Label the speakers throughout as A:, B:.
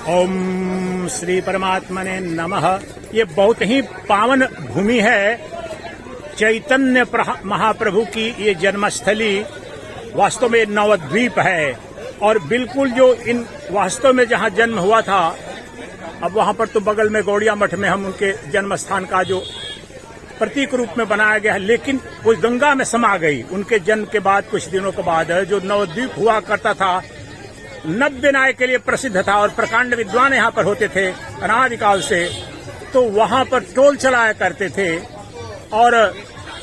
A: ओम श्री परमात्मने नमः। ये बहुत ही पावन भूमि है। चैतन्य महाप्रभु की ये जन्मस्थली वास्तव में नवद्वीप है और बिल्कुल जो इन वास्तव में जहाँ जन्म हुआ था, अब वहाँ पर तो बगल में गौड़िया मठ में हम उनके जन्म स्थान का जो प्रतीक रूप में बनाया गया है, लेकिन वो गंगा में समा गई। उनके जन्म के बाद कुछ दिनों के बाद जो नवद्वीप हुआ करता था, नव्य न्याय के लिए प्रसिद्ध था और प्रकांड विद्वान यहाँ पर होते थे अनादिकाल से, तो वहाँ पर टोल चलाया करते थे। और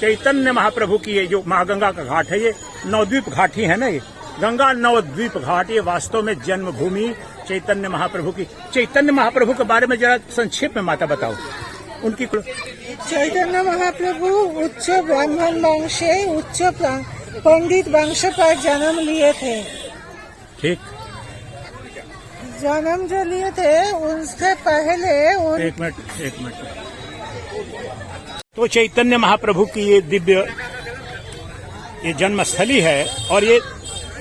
A: चैतन्य महाप्रभु की ये जो महागंगा का घाट है, ये नवद्वीप घाट ही है ना, ये गंगा नवद्वीप घाट, ये वास्तव में जन्मभूमि चैतन्य महाप्रभु की। चैतन्य महाप्रभु के बारे में जरा संक्षेप में माता बताओ उनकी।
B: चैतन्य महाप्रभु उच्च ब्राह्मण वंश से उच्च पंडित वंश पर जन्म लिए थे।
A: ठीक।
B: जन्म जो लिए थे उससे पहले
A: एक मिनट। तो चैतन्य महाप्रभु की ये दिव्य ये जन्मस्थली है और ये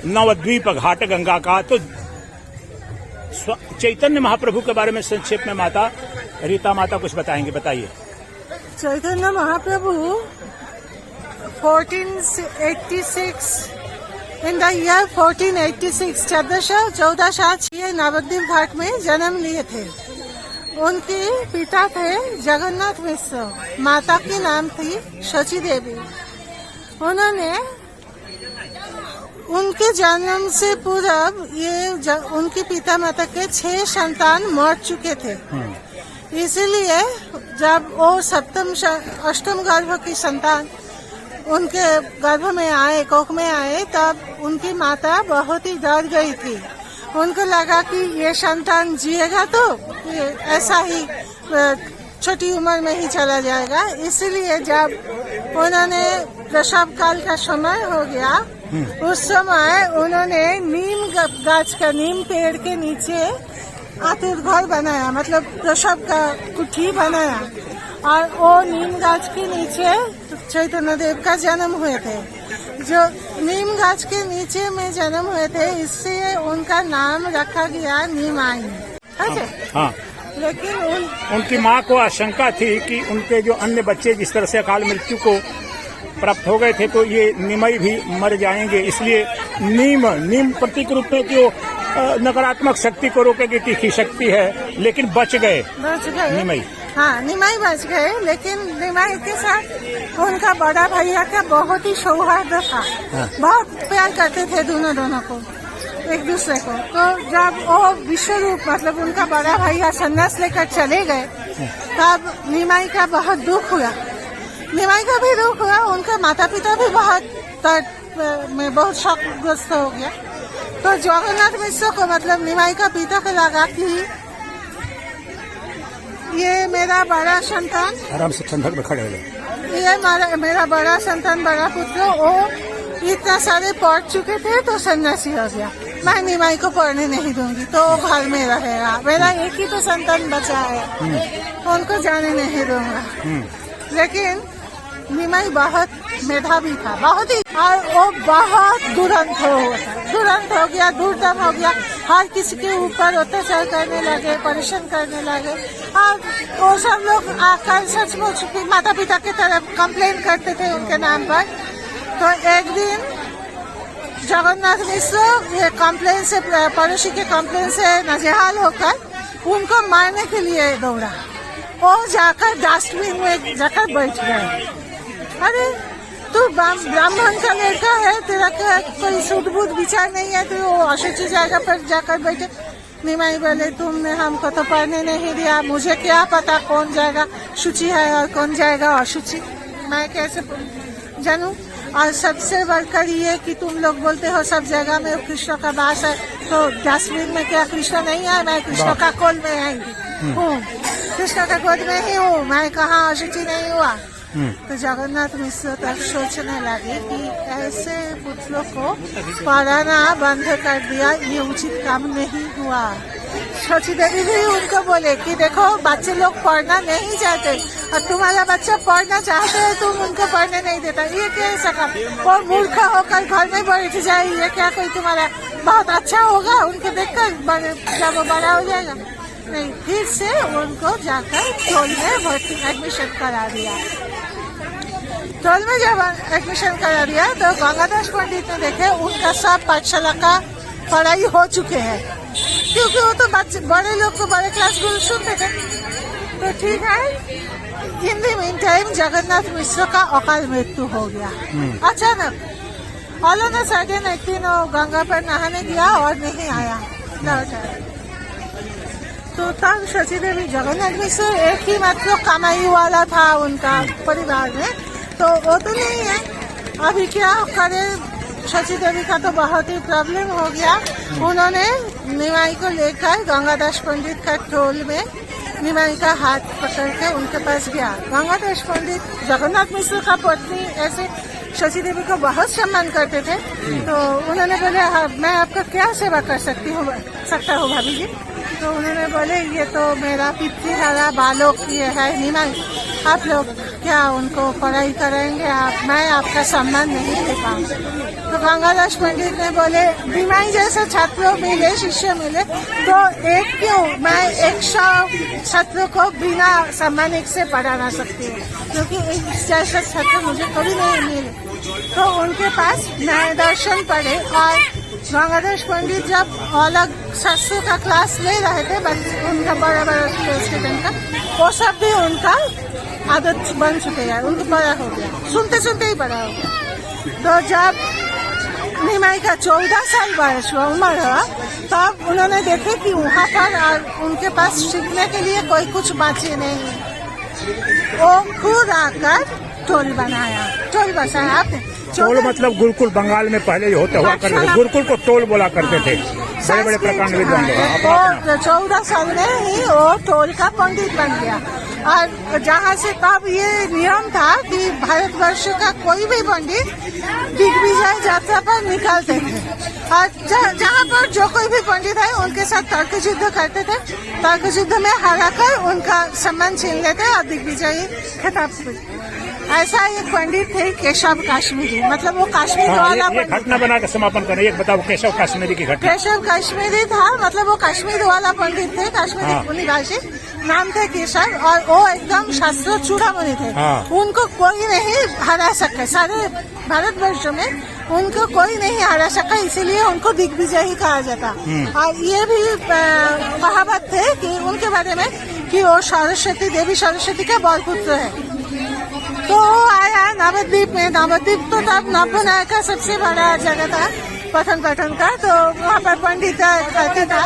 A: नवद्वीप घाट गंगा का। तो चैतन्य महाप्रभु के बारे में संक्षेप में माता रीता माता कुछ बताएंगे, बताइए।
B: Chaitanya Mahaprabhu 1486 in the year 1486 1406 Nabadwip घाट में जन्म लिए थे। उनके पिता थे जगन्नाथ मिश्र, माता की नाम थी शची देवी। उन्होंने उनके जन्म से पूर्व उनके पिता माता के 6 संतान मर चुके थे। इसीलिए जब वो अष्टम गर्भ की संतान उनके गर्भ में आए, कोख में आए, तब उनकी माता बहुत ही डर गई थी। उनको लगा कि ये संतान जिएगा तो ऐसा ही छोटी उम्र में ही चला जाएगा। इसलिए जब उन्होंने प्रसव काल का समय हो गया, उस समय उन्होंने नीम पेड़ के नीचे आतुर घर बनाया, मतलब प्रसव का कुठी बनाया। और वो नीम गाछ के नीचे चैतन्य देव का जन्म हुए थे। जो नीम गाछ के नीचे में जन्म हुए थे, इससे उनका नाम रखा गया नीमाई।
A: हाँ।
B: लेकिन
A: उनकी माँ को आशंका थी कि उनके जो अन्य बच्चे जिस तरह से अकाल मृत्यु को प्राप्त हो गए थे, तो ये निमई भी मर जाएंगे। इसलिए नीम प्रतीक रूप में जो नकारात्मक शक्ति को रोकेगी तीखी शक्ति है, लेकिन बच गए निमई।
B: हाँ, निमाई बच गए। लेकिन निमाई के साथ उनका बड़ा भैया का बहुत ही सौहार्द था।
A: हाँ।
B: बहुत प्यार करते थे दोनों को, एक दूसरे को। तो जब वो विश्वरूप मतलब उनका बड़ा भैया संन्यास लेकर चले गए, तब निमाई का बहुत दुख हुआ। निमाई का भी दुख हुआ, उनका माता पिता भी बहुत शोकग्रस्त हो गया। तो जगन्नाथ मिश्र को मतलब निमाई का पिता को लगा कि ये मेरा बड़ा संतान,
A: आराम से संदर्भ में खड़े हो गए,
B: ये मेरा बड़ा संतान, बड़ा पुत्र, वो इतना सारे पढ़ चुके थे तो सन्यासी हो गया। मैं निमाई को पढ़ने नहीं दूंगी, तो वो घर में रहेगा। मेरा एक ही तो संतान बचा है, उनको जाने नहीं दूंगा। लेकिन निमाई बहुत मेधावी था, बहुत ही, और वो बहुत दुरंत हो गया, दूरदम हो गया। हर किसी के ऊपर अत्याचार करने लगे, परेशान करने लगे। और वो सब लोग आकर सचमुच माता पिता की तरफ कंप्लेन करते थे उनके नाम पर। तो एक दिन जगन्नाथ मिश्र ये कंप्लेन से, पड़ोसी के कंप्लेन से नाजेहाल होकर उनको मारने के लिए दौड़ा। वो जाकर डस्टबिन में जाकर बैठ गए। अरे तू ब्राह्मण का लड़का है, तेरा कोई सूट बूट विचार नहीं है, तो वो अशुचि जगह पर जाकर बैठे। निमाई बोले, तुमने हमको तो पढ़ने नहीं दिया, मुझे क्या पता कौन जाएगा शुचि है और कौन जाएगा अशुचि, मैं कैसे जानूं। और सबसे बढ़कर ये कि तुम लोग बोलते हो सब जगह में कृष्ण का वास है, तो डस्टबिन में क्या कृष्ण नहीं है? मैं कृष्ण का कोल में हूँ, कृष्ण का गोद में ही हूँ, मैं कहाँ अशुचि नहीं हुआ। तो जगन्नाथ मिश्र तक सोचने लगे कि ऐसे पुत्रों को पढ़ाना बंद कर दिया, ये उचित काम नहीं हुआ। शची देवी भी उनको बोले कि देखो बच्चे लोग पढ़ना नहीं चाहते और तुम्हारा बच्चा पढ़ना चाहते है, तुम उनको पढ़ने नहीं देता, ये कैसा काम? और मूर्ख होकर घर में बैठ जाए, ये क्या कोई तुम्हारा बहुत अच्छा होगा उनको देखकर, जब वो बड़ा हो जाएगा। नहीं, फिर से उनको जाकर टोल में भर्ती एडमिशन करा दिया। टोल में जब एडमिशन करा दिया तो गंगादास पंडित ने देखे उनका सब पाठशाला का पढ़ाई हो चुके हैं, क्योंकि वो तो बड़े लोग को बड़े क्लास गुरु सुनते थे। तो ठीक है, in the mean time Jagannath Mishra का अकाल मृत्यु हो गया अचानक। ऑल ऑन अ सडन एक दिन वो गंगा पर नहाने गया और नहीं आया, लौट आया। तो तब शची देवी, जगन्नाथ मिश्र एक ही मात्र कमाई वाला था उनका परिवार में, तो वो तो नहीं है। अभी क्या करे, शची देवी का तो बहुत ही प्रॉब्लम हो गया। उन्होंने निमाई को लेकर गंगादास पंडित का टोल में निमाई का हाथ पकड़ के उनके पास गया। गंगादास पंडित जगन्नाथ मिश्र का पत्नी ऐसे शची देवी को बहुत सम्मान करते थे। तो उन्होंने बोले, हाँ, मैं आपका क्या सेवा कर सकता हूँ भाभी जी। तो उन्होंने बोले, ये तो मेरा पितृहारा बालक ये है निमाई, आप लोग क्या उनको पढ़ाई कराएंगे, मैं आपका सम्मान नहीं दे पाऊंगा। तो गंगादास पंडित ने बोले, निमाई जैसे छात्रों मिले, शिष्य मिले, तो एक क्यों, मैं 100 छात्रों को बिना सम्मान एक से पढ़ा ना सकती हूँ, क्योंकि एक जैसे छात्र मुझे कभी नहीं मिले। तो उनके पास न्याय दर्शन पढ़े, और गंगादास पंडित जब अलग शास्त्रों का क्लास ले रहे थे, उनका बड़ा स्टूडेंट का, वो सब भी उनका आदत बन चुके हैं, उनको बड़ा हो गया, सुनते सुनते ही बड़ा हो गया। तो जब निमाई का 14 साल बयस हुआ, उम्र हुआ, तब उन्होंने देखे कि वहाँ पर उनके पास सीखने के लिए कोई कुछ बाचे नहीं। वो खुद आकर टोल बनाया, टोल बसाया आपने।
A: टोल मतलब गुरुकुल, बंगाल में पहले होता हुआ करते थे, गुरुकुल को टोल बोला करते थे, बड़े बड़े प्रकांड विद्वान लोग।
B: 14 साल में ही वो टोल का पंडित बन गया। और जहाँ से तब ये नियम था कि भारतवर्ष का कोई भी पंडित दिग्विजय यात्रा पर निकलते थे, और जहाँ पर जो कोई भी पंडित है उनके साथ तर्क युद्ध करते थे। तर्क युद्ध में हराकर उनका सम्मान छीन लेते और दिग्विजयी खिताब। ऐसा एक पंडित थे केशव काश्मीरी, मतलब वो कश्मीर वाला
A: घटना बना के समापन करें। एक बताओ केशव काश्मीरी की घटना।
B: केशव काश्मीरी था, मतलब वो कश्मीर वाला पंडित थे, कश्मीरी निवासी, नाम थे केशव, और वो एकदम शास्त्र चूड़ामणि थे। उनको कोई नहीं हरा सका, सारे भारतवर्ष में उनको कोई नहीं हरा सका, इसीलिए उनको दिग्विजयी कहा जाता। और ये भी कहावत थे कि उनके बारे में कि वो सरस्वती देवी, सरस्वती का बल पुत्र है। तो आया नवद्वीप में, नवद्वीप तो तब नवनाय का सबसे बड़ा जगह था पठन का, तो वहाँ पर पंडित रहते था।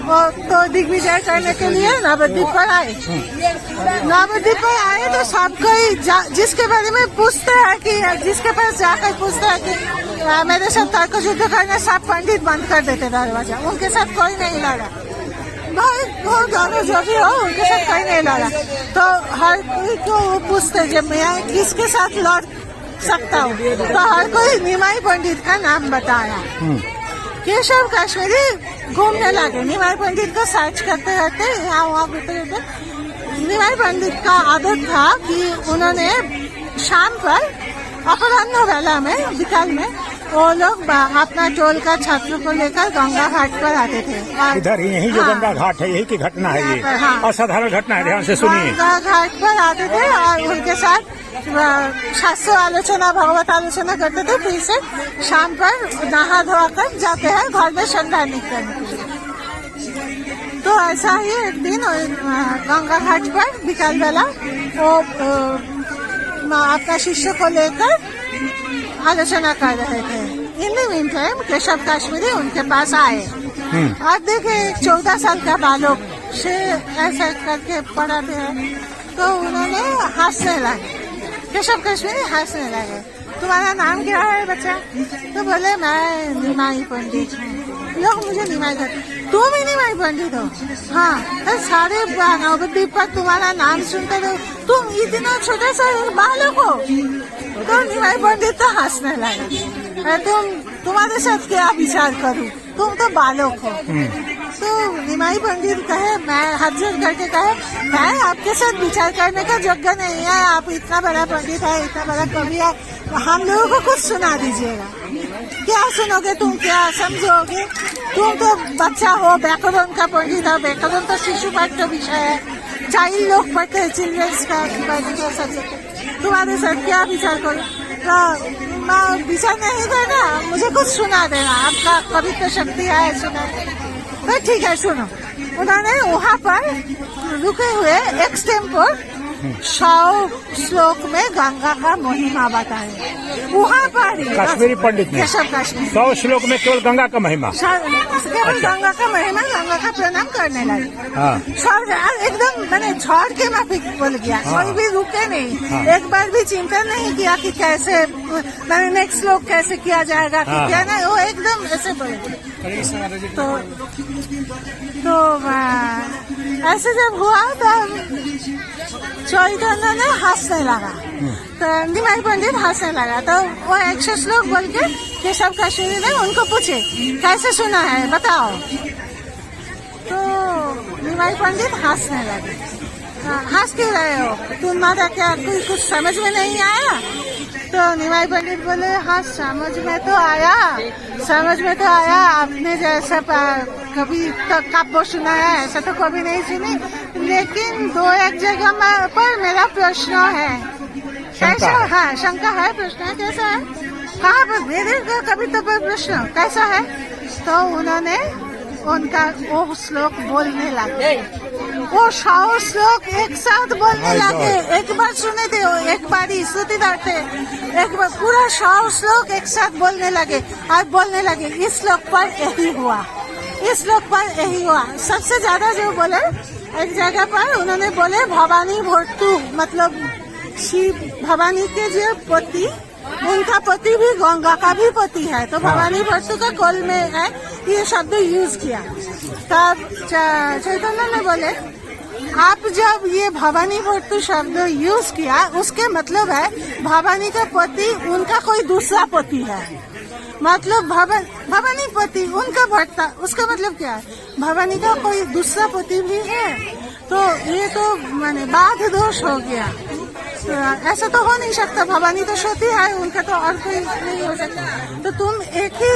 B: वो तो दिग्विजय करने के लिए नवद्वीप पर आए। नवद्वीप पर आए तो सब कोई जिसके बारे में पूछते हैं कि जिसके पास जाकर पूछते हैं कि मेरे साथ तर्क युद्ध करने, सब पंडित बंद कर देते दरवाजा, उनके साथ कोई नहीं लड़ा। वो दोनों जो भी हो उनके साथ कोई नहीं लड़ा। तो हर कोई को पूछते जब मैं किसके साथ लड़ सकता हूँ, तो हर कोई निमाई पंडित का नाम बताया। केशव काश्मीरी घूमने लगे, निमाई पंडित को सर्च करते रहते, यहाँ वहाँ घूमते रहते। निमाई पंडित का आदत था कि उन्होंने शाम पर अपराह्न वेला में, विकाल में, वो लोग अपना टोल का छात्रों को लेकर गंगा घाट पर आते थे।
A: इधर यही जो गंगा घाट है, यही की घटना है ये, असाधारण घटना है, ध्यान से सुनिए।
B: गंगा घाट पर आते थे और उनके साथ शास्त्र आलोचना, भगवत आलोचना करते थे। फिर से शाम पर नहा धोआ कर जाते हैं घर में श्रद्धांजलि करने। तो ऐसा ही एक दिन गंगा घाट पर विकाल बेला वो अपना शिष्य को लेकर आलोचना कर रहे थे। इन the mean time Keshav Kashmiri उनके पास आए और देखे 14 साल का बालक से ऐसा करके पढ़ाते हैं। तो उन्होंने हंसने लगे, केशव काश्मीरी हंसने लगे। तुम्हारा नाम क्या है बच्चा? तो बोले मैं निमाई पंडित हूँ। लोग मुझे निमाई कहते, तुम ही निमाई पंडित हो? हाँ। तो सारे नवद्वीप पर तुम्हारा नाम सुनते हो, तुम इतना छोटा सा बालक हो? तो निमाई पंडित तो हंसने लगे, तुम्हारे साथ क्या विचार करूं, तुम तो बालक हो। तो निमाई पंडित कहे, मैं हाथ जोड़ करके कहे, मैं आपके साथ विचार करने का योग्य नहीं है, आप इतना बड़ा पंडित है, इतना बड़ा कवि है, हम लोगों को कुछ सुना दीजिएगा। क्या सुनोगे तुम, क्या समझोगे? तुम तो बच्चा हो, व्याकरण का पंडित हो। व्याकरण तो शिशु पाठ्य विषय है, चाइल्ड लोग पढ़ते हैं, चिल्ड्रंस का सब्जेक्ट। तुम्हारे साथ क्या विचार करो? तो मैं विचार नहीं करना, मुझे कुछ सुना देना। आपका कवित्व शक्ति है, सुना तो ठीक है, सुनो। उन्होंने वहाँ पर रुके हुए एक टेम्पो 100 श्लोक में गंगा का महिमा बताए। वहाँ पर
A: कश्मीरी पंडित ने
B: केशव काश्मीरी
A: 100 श्लोक में केवल गंगा का महिमा,
B: केवल गंगा का महिमा, गंगा का प्रणाम करने लगे।
A: हाँ।
B: एकदम मैंने छोड़ के मैं बोल गया।
A: हाँ।
B: कोई भी रुके नहीं।
A: हाँ।
B: एक बार भी चिंता नहीं किया कि कैसे मैंने नेक्स्ट श्लोक कैसे किया जाएगा,
A: हाँ।
B: क्या नहीं। वो एकदम ऐसे बोल तो ऐसे जब हुआ तब चैतन्य ने हंसने लगा। तो निमाई पंडित हंसने लगा। तो वो 100 श्लोक बोल के केशव काश्मीरी ने उनको पूछे कैसे सुना है बताओ। तो निमाई पंडित हंसने लगे। हंस क्यों रहे हो, तुम्हारा क्या कोई कुछ समझ में नहीं आया? तो निमाई पंडित बोले हाँ समझ में तो आया। आपने जैसा कभी तो काव्य सुना है ऐसा तो कभी नहीं सुनी, लेकिन 2-1 जगह पर मेरा प्रश्न है। कैसा? हाँ, शंका है, प्रश्न है। कैसा है? कहाँ पर? मेरे कविता पर प्रश्न कैसा है? तो उन्होंने उनका वो श्लोक बोलने लगे। वो 100 श्लोक एक साथ बोलने लगे। एक बार सुने थे, एक बार ही श्रुतिधर थे, एक बार पूरा 100 श्लोक एक साथ बोलने लगे। और बोलने लगे इस श्लोक पर यही हुआ, इस श्लोक पर यही हुआ। सबसे ज्यादा जो बोले एक जगह पर उन्होंने बोले भवानी भोटू, मतलब शिव भवानी के जो पति, उनका पति भी गंगा का भी पति है। तो भवानी भट्टू का कोल में है ये शब्द यूज किया। तब चैतन्य ने बोले आप जब ये भवानी भट्टू शब्द यूज किया उसके मतलब है भवानी का पति उनका कोई दूसरा पति है। मतलब भवानी पति उनका भट्टा, उसका मतलब क्या है? भवानी का कोई दूसरा पति भी है। तो ये तो माने बाध दोष हो गया। ऐसा तो हो नहीं सकता, भवानी तो सती है, उनका तो और कोई नहीं हो सकता। तो तुम एक ही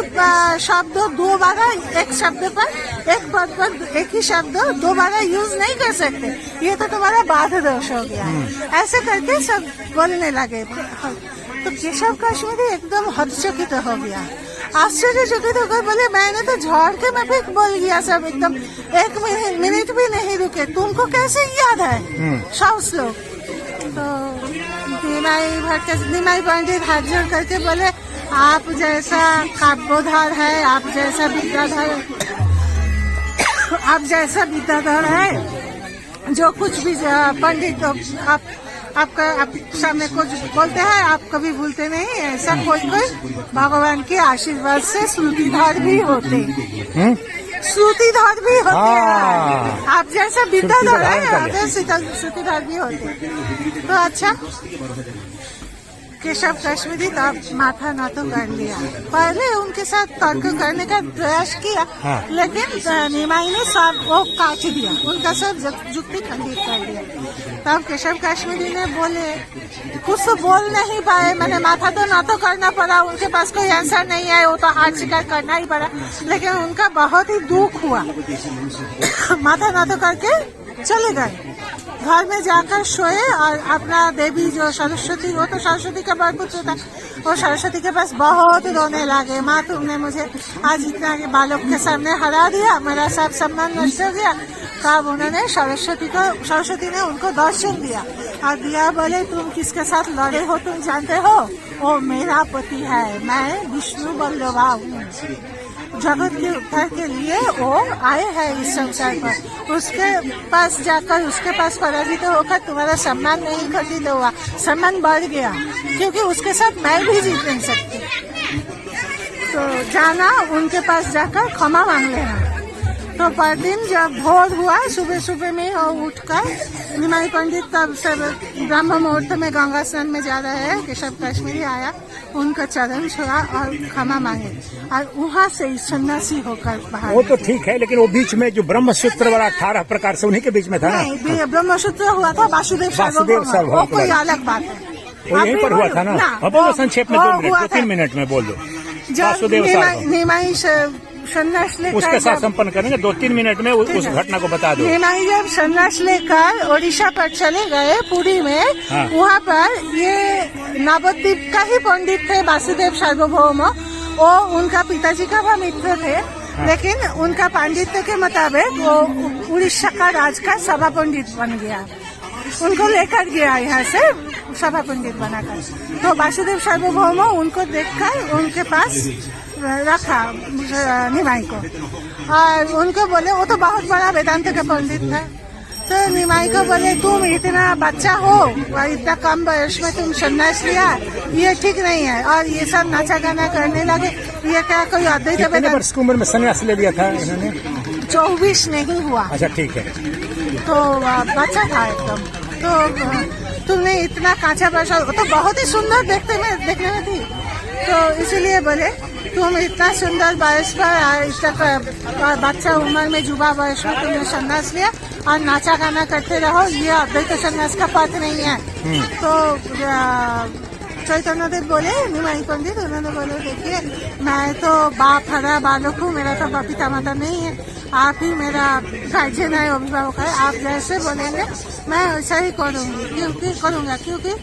B: शब्द दोबारा, एक शब्द पर, एक पद पर एक ही शब्द दोबारा यूज नहीं कर सकते, ये तो तुम्हारा बाध दोष हो गया। ऐसे करके सब बोलने लगे। तो केशव काश्मीरी एकदम हतचकित हो गया, आश्चर्यचकित होकर बोले मैंने तो झाड़ के मैं फिर बोल गया सब, एकदम 1 मिनट भी नहीं रुके। तुमको कैसे याद है 100 श्लोक? तो निमाई पंडित हाथ जोड़ करके बोले आप जैसा काव्योधार है, आप जैसा विद्याधर है, जो कुछ भी पंडित आप सामने कुछ बोलते हैं आप कभी भूलते नहीं। ऐसा कोई भगवान के आशीर्वाद से श्रुतिधर भी होते, श्रुतिधर भी होते हैं। आप जैसे विद्याधर है श्रुतिधर भी होते। तो अच्छा, केशव काश्मीरी तब माथा न तो कर लिया। पहले उनके साथ तर्क करने का प्रयास किया, लेकिन निमाई ने सब वो काट दिया, उनका सब जुक्ति खंडित कर दिया। तब केशव काश्मीरी ने बोले कुछ तो बोल नहीं पाए, मैंने माथा तो न तो करना पड़ा, उनके पास कोई आंसर नहीं है, वो तो हार स्वीकार करना ही पड़ा। लेकिन उनका बहुत ही दुख हुआ, माथा न तो करके चले गए। घर में जाकर सोए और अपना देवी जो सरस्वती, वो तो सरस्वती का बड़ पुत्र था, वो सरस्वती के पास बहुत रोने लगे। माँ तुमने मुझे आज इतना के बालक के सामने हरा दिया, मेरा सब सम्मान नष्ट हो गया। तब उन्होंने सरस्वती ने उनको दर्शन दिया और दिया, बोले तुम किसके साथ लड़े हो तुम जानते हो? वो मेरा पति है, मैं विष्णु बल्लभा हूँ। जगत के उद्धार के लिए वो आए हैं इस संसार पर। उसके पास जाकर उसके पास पराजित होकर तुम्हारा सम्मान नहीं घटित हुआ, सम्मान बढ़ गया, क्योंकि उसके साथ मैं भी जीत नहीं सकती। तो जाना उनके पास जाकर क्षमा मांग लेना। तो पर दिन जब भोर हुआ, सुबह सुबह में उठकर निमाई पंडित तब सब ब्रह्म मुहूर्त में गंगा स्नान में जा रहे हैं। केशव काश्मीरी आया, उनका चरण छुआ और क्षमा मांगे और वहाँ से सन्यासी होकर बाहर।
A: वो तो ठीक है, लेकिन वो बीच में जो ब्रह्मसूत्र वाला 18 प्रकार से उन्हीं के बीच में था ना?
B: नहीं, ब्रह्मसूत्र हुआ था वासुदेव सार्वभौम, वो कोई अलग बात है।
A: वो यहीं पर हुआ था ना? अब बोलो संक्षेप में, 2 मिनट में बोल दो। वासुदेव साहब
B: निमाई संन्यास लेकर
A: उसके साथ संपन्न करेंगे, 2-3 मिनट में उस घटना को बता दो।
B: निमाई जब संन्यास लेकर ओडिशा पर चले गए पुरी में,
A: हाँ।
B: वहाँ पर ये नवद्वीप का ही पंडित थे वासुदेव सार्वभौम। वो उनका पिताजी का भी मित्र थे, लेकिन उनका पांडित्य के मुताबिक वो उड़ीसा का राज का सभा पंडित बन गया। उनको लेकर गया यहाँ से सभा पंडित बनाकर। तो वासुदेव सार्वभौम उनको देखकर उनके पास रखा निमाई को, और उनको बोले, वो तो बहुत बड़ा वेदांत का पंडित था, तो निमाई को बोले तुम इतना बच्चा हो और इतना कम वयस में तुम संन्यास लिया, ये ठीक नहीं है। और ये सब नाचा गाना करने लगे, ये क्या कोई अद्वैत
A: कितने वर्ष की उम्र में संन्यास ले लिया था इन्होंने?
B: 24 नहीं हुआ।
A: अच्छा ठीक है।
B: तो बच्चा था एकदम। तो तुमने इतना कांचा बच्चा, तो बहुत ही सुंदर देखने में थी, तो इसीलिए बोले तुम इतना सुंदर वयस पर, इतना बच्चा उम्र में, युवा वयस में तुमने संन्यास लिया और नाचा गाना करते रहो, ये अद्वैत संन्यास का पथ नहीं है। तो चैतन्य देव बोले, निमाई पंडित, उन्होंने बोले देखिए मैं तो बाप हरा बालक हूँ, मेरा तो पिता माता नहीं है, आप ही मेरा गार्जियन है, अभिभावक है, आप जैसे बोलेंगे मैं वैसा ही क्योंकि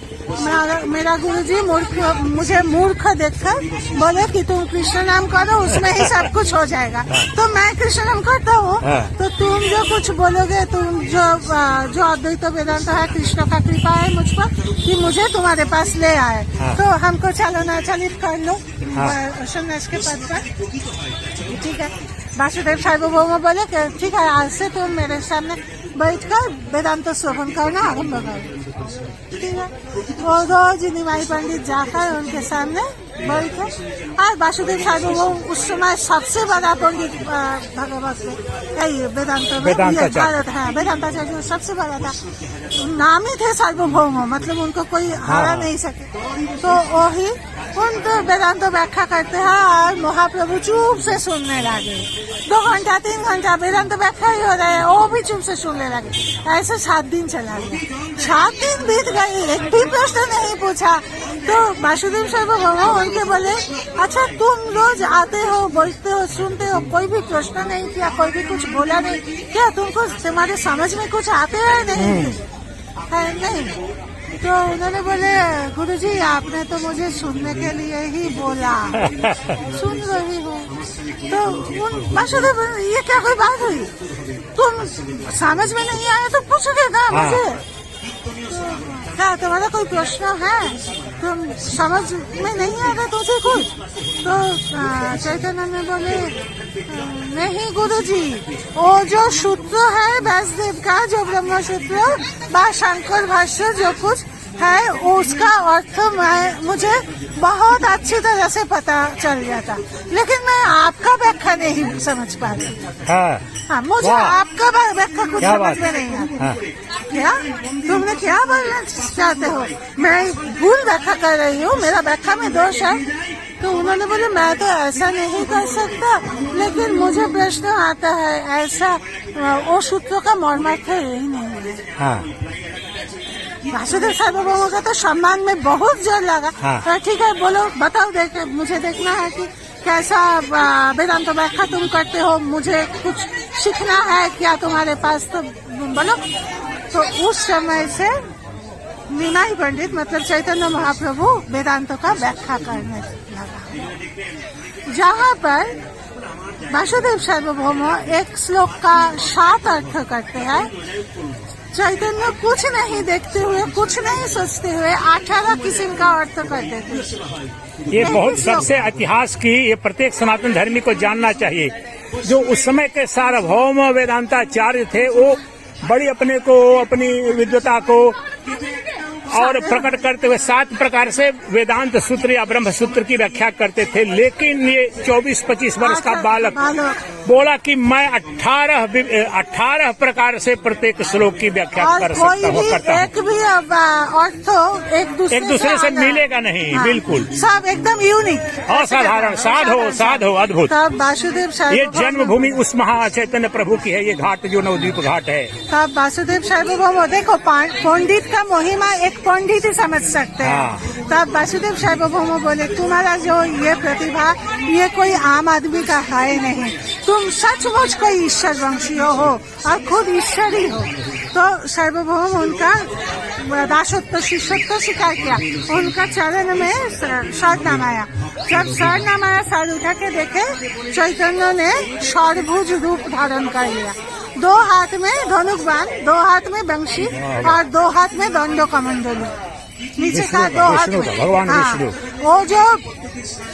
B: मेरा गुरुजी मुझे मूर्ख देखकर बोले कि तुम कृष्ण नाम करो, उसमें ही सब कुछ हो जाएगा। तो मैं कृष्ण नाम करता हूँ, तो तुम जो कुछ बोलोगे, तुम जो अद्वैत वेदांत है, कृष्ण का कृपा है मुझ पर कि मुझे तुम्हारे पास ले आए, तो हमको चालित कर लो संन्यास के पद पर। ठीक है, वासुदेव सार्वभौम बोले ठीक है, आज से तुम मेरे सामने बैठकर वेदांत श्रवण करना आरम्भ करो। ठीक है, वो रोज निमाई पंडित जाकर उनके सामने बैठे, और वासुदेव सार्वभौम उस समय सबसे बड़ा पंडित भगवत वेदांताचार्य सबसे बड़ा था, नाम ही थे सार्वभौम, मतलब उनको कोई हरा नहीं सके। तो वही उनको वेदांत व्याख्या करते हैं, और महाप्रभु चुप से सुनने लगे। 2 घंटा 3 घंटा वेदांत व्याख्या ही हो रहे हैं, वो भी चुप से सुनने लगे। ऐसे 7 दिन चला गया। 7 दिन बीत गए, एक भी प्रश्न नहीं पूछा। तो वासुदेव सार्वभौम उनके बोले, अच्छा तुम रोज आते हो, बोलते हो, सुनते हो, कोई भी प्रश्न नहीं किया, कोई भी कुछ बोला नहीं क्या? तुमको तुम्हारे समझ में कुछ आते हैं नहीं? नहीं। तो उन्होंने बोले गुरुजी आपने तो मुझे सुनने के लिए ही बोला, सुन रही हूँ। तो वासुदेव ये क्या कोई बात हुई? तुम समझ में नहीं आया तो पूछोगे ना मुझे, क्या तुम्हारा कोई प्रश्न है? तुम समझ में नहीं आया तुझे कुछ? तो चैतन्य ने बोले नहीं गुरुजी, वो जो सूत्र है व्यासदेव का, जो ब्रह्म सूत्र व शंकर भाष्य जो कुछ है, उसका अर्थ मुझे बहुत अच्छी तरह से पता चल गया था, लेकिन मैं आपका व्याख्या नहीं समझ पा रही। हाँ, मुझे आपका व्याख्या कुछ समझ में नहीं आता। क्या तुमने क्या बोलना चाहते हो? मैं भूल व्याख्या कर रही हूँ, मेरा व्याख्या में दोष है। तो उन्होंने बोले मैं तो ऐसा नहीं कर सकता, लेकिन मुझे प्रश्न आता है ऐसा, वो सूत्रों का मर्मार्थ यही नहीं है। वासुदेव सार्वभौम का तो सम्मान में बहुत जोर लगा। तो ठीक है, बोलो बताओ, मुझे देखना है कि कैसा वेदांत व्याख्या तुम करते हो, मुझे कुछ सीखना है क्या तुम्हारे पास, तो बोलो। तो उस समय से निमाई पंडित मतलब चैतन्य महाप्रभु वेदांतों का व्याख्या करने लगा, जहाँ पर वासुदेव सार्वभौम एक श्लोक का 7 अर्थ करते हैं। चैतन्य कुछ नहीं देखते हुए, कुछ नहीं सोचते हुए 18 किस्म का अर्थ कर देते।
A: ये बहुत सबसे इतिहास की, ये प्रत्येक सनातन धर्मी को जानना चाहिए। जो उस समय के सार्वभौम वेदांताचार्य थे, वो बड़ी अपने को, अपनी विद्वता को और प्रकट करते हुए 7 प्रकार से वेदांत सूत्र या ब्रह्म सूत्र की व्याख्या करते थे। लेकिन ये 24-25 वर्ष का बालक बोला कि मैं 18 प्रकार से प्रत्येक श्लोक की व्याख्या कर सकता हूँ, करता हूँ।
B: एक भी अर्थ एक दूसरे से
A: मिलेगा नहीं। हाँ, बिल्कुल
B: सब एकदम यूनिक,
A: असाधारण, साधो अद्भुत।
B: तब वासुदेव
A: ये जन्मभूमि उस महाचैतन्य प्रभु की है, ये घाट जो नवद्वीप घाट है।
B: तब वासुदेव सार्वभौम देखो, पंडित का महिमा एक पंडित ही समझ सकते हैं। तब वासुदेव सार्वभौम बोले तुम्हारा जो ये प्रतिभा ये कोई आम आदमी का है नहीं, तुम सचमुच कोई ईश्वर वंशी हो और खुद ईश्वर ही हो। तो सार्वभौम उनका दासत्व शिष्यत्व स्वीकार किया, उनका चरण में शरण नमाया। जब शरण नमाया सर उठा के देखे चैतन्य ने षडभुज रूप धारण कर लिया, 2 हाथ में धनुक बाण, 2 हाथ में बंशी और 2 हाथ में दंडो कमंडलू, नीचे का 2 हाथ में
A: भगवान विष्णु।
B: वो जो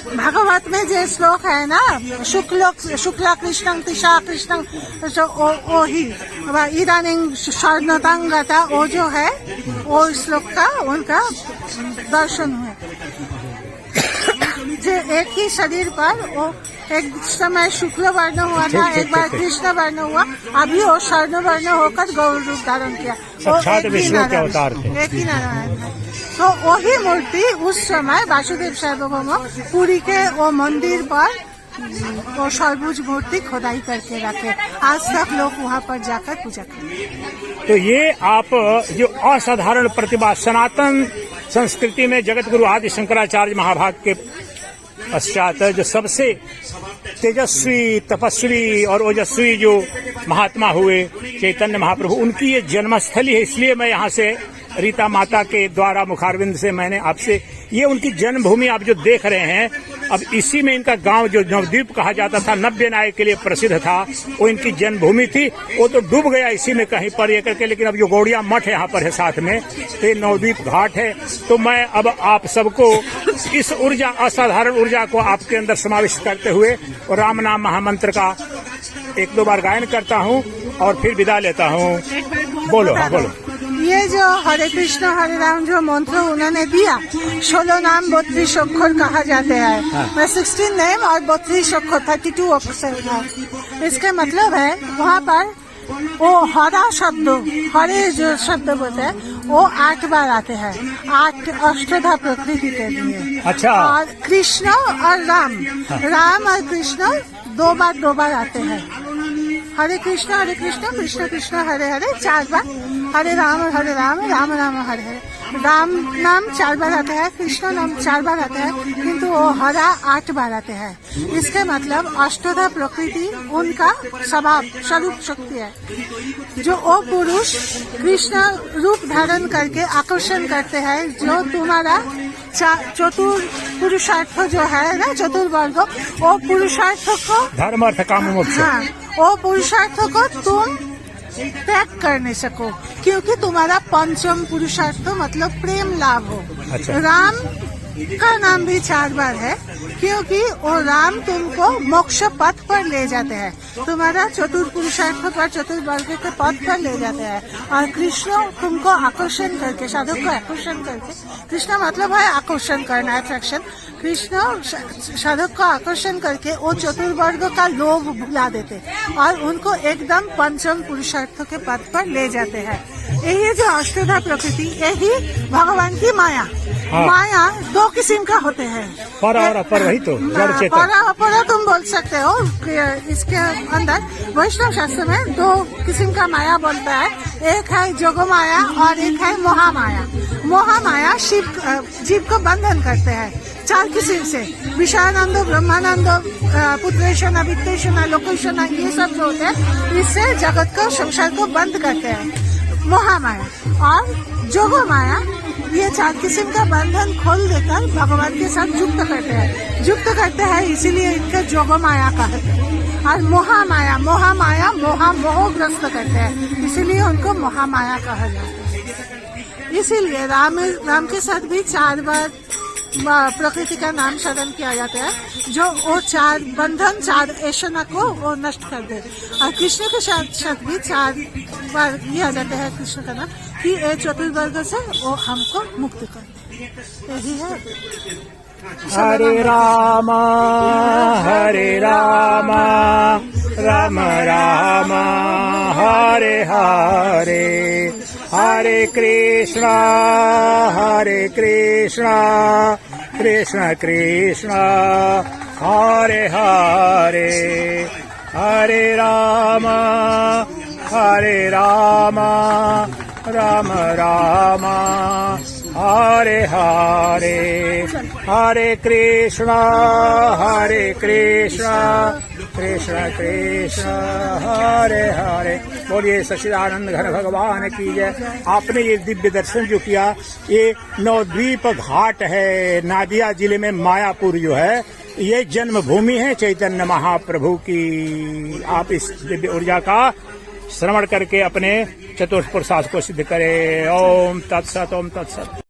B: भागवत में जो श्लोक है ना, शुक्ला कृष्णं तिशा कृष्णं वो ही इदानीं स्वर्णतांगता, वो जो है वो श्लोक का उनका दर्शन हुआ। जो एक ही शरीर पर वो एक समय शुक्ल वर्ण हुआ था, एक बार कृष्ण वर्ण हुआ, अभी वो स्वर्ण वर्ण होकर गौर रूप धारण किया।
A: साक्षात विष्णु के अवतार थे,
B: एक ही नारायण था। तो वही मूर्ति उस समय वासुदेव सार्वभौम पुरी के वो मंदिर पर वो षडभुज मूर्ति खोदाई करके रखे, आज तक लोग वहाँ पर जाकर पूजा करते।
A: तो ये आप जो असाधारण प्रतिभा सनातन संस्कृति में जगत गुरु आदि शंकराचार्य महाभाग के पश्चात जो सबसे तेजस्वी तपस्वी और ओजस्वी जो महात्मा हुए चैतन्य महाप्रभु, उनकी ये जन्मस्थली है। इसलिए मैं यहाँ से रीता माता के द्वारा मुखारविंद से मैंने आपसे ये उनकी जन्मभूमि आप जो देख रहे हैं, अब इसी में इनका गांव जो नवद्वीप कहा जाता था, नव्य नायक के लिए प्रसिद्ध था, वो इनकी जन्मभूमि थी। वो तो डूब गया इसी में कहीं पर ये करके, लेकिन अब जो गौड़िया मठ है यहाँ पर है साथ में, तो ये नवद्वीप घाट है। तो मैं अब आप सबको इस ऊर्जा, असाधारण ऊर्जा को आपके अंदर समाविष्ट करते हुए और राम नाम महामंत्र का 1-2 बार गायन करता हूँ और फिर विदा लेता हूँ। बोलो, हाँ बोलो।
B: ये जो हरे कृष्ण हरे राम जो मंत्र उन्होंने दिया, 16 नाम 32 अक्षर कहा जाते हैं, 16 नेम और 32 अक्षर 32 अक्षर है। इसका मतलब है वहाँ पर वो हरा शब्द, हरे जो शब्द बोलते हैं वो 8 बार आते हैं, 8 अष्टधा प्रकृति के लिए।
A: अच्छा।
B: और कृष्ण और राम, राम और कृष्ण 2 बार आते हैं। हरे कृष्ण कृष्ण कृष्ण हरे हरे 4 बार, हरे राम राम राम हरे हरे। राम नाम 4 बार आता है, कृष्ण नाम 4 बार आता है, किंतु वो हरा 8 बार आते हैं। इसके मतलब अष्टधा प्रकृति उनका स्वभाव स्वरूप शक्ति है, जो वो पुरुष कृष्ण रूप धारण करके आकर्षण करते हैं। जो तुम्हारा चतुर पुरुषार्थ जो है ना, चतुर्वर्ग, वो पुरुषार्थ को
A: धर्म अर्थ काम मोक्ष,
B: हाँ, वो पुरुषार्थ को तुम त्याग कर नहीं सको, क्योंकि तुम्हारा पंचम पुरुषार्थ मतलब प्रेम लाभ हो।
A: अच्छा।
B: राम का नाम भी 4 बार है, क्योंकि वो राम तुमको मोक्ष पथ पर ले जाते हैं, तुम्हारा चतुर पुरुषार्थ पर चतुर्वर्ग के पथ पर ले जाते हैं। और कृष्ण तुमको आकर्षण करके, साधक को आकर्षण करके, कृष्ण मतलब है आकर्षण करना, अट्रैक्शन। कृष्ण साधक को आकर्षण करके वो चतुर्वर्ग का लोभ भुला देते और उनको एकदम पंचम पुरुषार्थ के पथ पर ले जाते हैं। यही जो अष्टधा प्रकृति, यही भगवान की माया। हाँ। माया 2 किस्म का होते हैं,
A: परा और अपर, वही तो जड़ चेतन।
B: परा तुम बोल सकते हो, इसके अंदर वैष्णव शास्त्र में 2 किस्म का माया बोलता है, एक है जोग माया और एक है मोहा माया जीव को बंधन करते हैं 4 किस्म से, विषयानंद, ब्रह्मानंद, पुत्रेशना, वित्तेशना, लोकेशना, ये सब जो होते हैं, इससे जगत को, संसार को बंद करते हैं महामाया। और जोग माया ये 4 किस्म का बंधन खोल देकर भगवान के साथ युक्त करते हैं, इसीलिए इनका जोग माया कहते हैं। और मोहमाया मोहग्रस्त करते हैं, इसीलिए उनको मोहमाया कहा जाता है। इसीलिए राम के साथ भी 4 बार प्रकृति का नाम स्मरण किया जाता है, जो वो 4 बंधन, 4 ऐशना को वो नष्ट कर दे। और कृष्ण के साथ भी 4 बार लिया जाता है कृष्ण का नाम, कि ये चतुर्वर्ग से वो हमको मुक्त कर दे। यही है।
A: हरे राम राम राम हरे हरे, हरे कृष्णा कृष्ण कृष्ण हरे हरे, हरे राम राम राम हरे हरे, हरे कृष्णा कृष्ण कृष्ण हरे हरे। बोलिए सच्चिदानंद घन भगवान की जय। आपने ये दिव्य दर्शन जो किया, ये नवद्वीप घाट है, नादिया जिले में मायापुर जो है, ये जन्मभूमि है चैतन्य महाप्रभु की। आप इस दिव्य ऊर्जा का श्रवण करके अपने चतुर्थ पुरुषार्थ को सिद्ध करें। ओम तत्सत, ओम तत्सत।